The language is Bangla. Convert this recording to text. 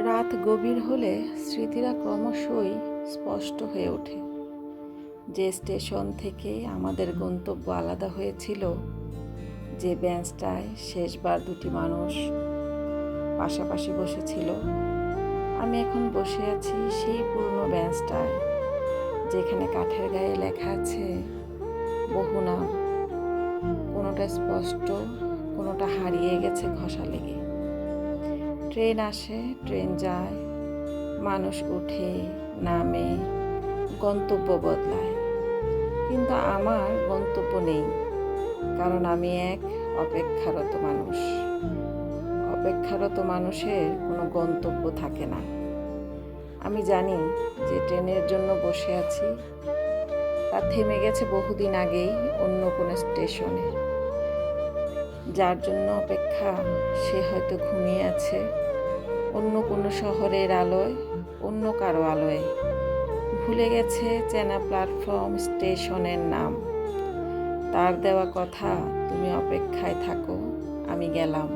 রাত গভীর হলে স্মৃতিরা ক্রমশই স্পষ্ট হয়ে ওঠে। যে স্টেশন থেকে আমাদের গন্তব্য আলাদা হয়েছিল, যে বেঞ্চটায় শেষবার দুটি মানুষ পাশাপাশি বসেছিল, আমি এখন বসে আছি সেই পুরনো বেঞ্চটায়, যেখানে কাঠের গায়ে লেখা আছে বহু নাম। কোনোটা স্পষ্ট, কোনোটা হারিয়ে গেছে ঘষা লেগে। ট্রেন আসে, ট্রেন যায়, মানুষ ওঠে, নামে, গন্তব্য বদলায়, কিন্তু আমার গন্তব্য নেই, কারণ আমি এক অপেক্ষারত মানুষ। অপেক্ষারত মানুষের কোনো গন্তব্য থাকে না। আমি জানি যে ট্রেনের জন্য বসে আছি, তা থেমে গেছে বহুদিন আগেই অন্য কোনো স্টেশনে। যার জন্য অপেক্ষা, সে হয়তো ঘুমিয়ে আছে অন্য কোনো শহরের আলোয়, অন্য কারো আলোয়। ভুলে গেছে চেনা প্ল্যাটফর্ম, স্টেশনের নাম। তার দেওয়া কথা, তুমি অপেক্ষায় থাকো, আমি গেলাম।